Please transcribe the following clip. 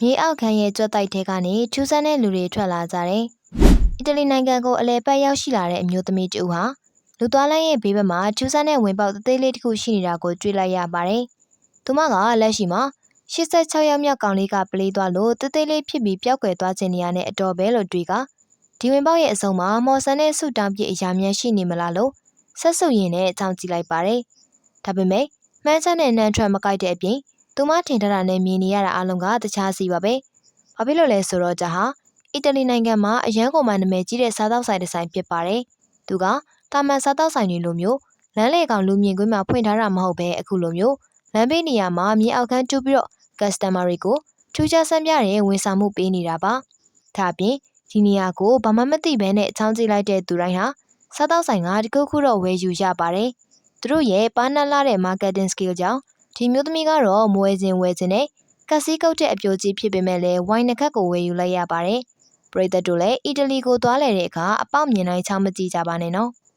မြေအောက်ခံရဲ့ကြွက်တိုက်ထဲကနေထူးဆန်းတဲ့လူတွေထွက်လာကြတယ်။အီတလီနိုင်ငံကိုအလဲပတ်ရောက်ရှိလာတဲ့အမျိုးသမီးတူဟာလူသွားလမ်းရဲ့ဘေးဘက်မှာထူးဆန်းတဲ့ဝင်ပေါက်သေးလေးတစ်ခုရှိနေတာကိုတွေ့လိုက်ရပါတယ်။သူမကလက်ရှိမှာ86ရောက်မြောက်ကောင်လေးကပလေးသွားလို့သေးလေးဖြစ်ပြီးပျောက်ကွယ်သွားခြင်းနေရတဲ့အတော်ပဲလို့တွေ့ကဒီဝင်ပေါက်ရဲ့အစုံမှာမော်ဆန်တဲ့ဆူတောင်းပြည့်အရာမြန်ရှိနေမလားလို့ဆက်စုပ်ရင်းနဲ့ကြောင်ကြည့်လိုက်ပါတယ်။ဒါပေမဲ့မှန်းချက်နဲ့နန်းထွက်မကိုက်တဲ့အပြင်သူမထင်ထားတာနဲ့မြင်နေရတာအလုံးကတခြားစီပါပဲ။ဘာဖြစ်လို့လဲဆိုတော့ဂျာဟာအီတလီနိုင်ငံမှာအရန်ကုန်မှနာမည်ကြီးတဲ့စားသောက်ဆိုင်တစ်ဆိုင်ဖြစ်ပါတယ်။သူကတာမန်စားသောက်ဆိုင်တွေလိုမျိုးလမ်းလေကောင်လူမြင်ကွင်းမှာဖွင့်ထားတာမဟုတ်ဘဲအခုလိုမျိုးလမ်းဘေးနေရာမှာမြေအောက်ခန်းတူးပြီးတော့ customer တွေကိုထူးခြားဆန်းပြတဲ့ဝန်ဆောင်မှုပေးနေတာပါ။ဒါအပြင်ဒီနေရာကိုဘာမှမသိဘဲနဲ့အချောင်းကြည့်လိုက်တဲ့သူတိုင်းဟာစားသောက်ဆိုင်ကတခုခုတော့ဝယ်ယူရပါတယ်။သူတို့ရဲ့ပါနလာတဲ့ marketing skill ကြောင့်ဒီမျိုးသမီးကတော့မွေးခြင်းဝယ်ခြင်းနဲ့ကက်စီကုတ်တဲ့အပြိုကြီးဖြစ်ပေမဲ့လည်းဝိုင်းနှစ်ခက်ကိုဝယ်ယူလိုက်ရပါတယ်။ပရိသတ်တို့လည်းအီတလီကိုသွားလေတဲ့အခါအပေါက်မြင်တိုင်းချောင်းမကြည့်ကြပါနဲ့နော်။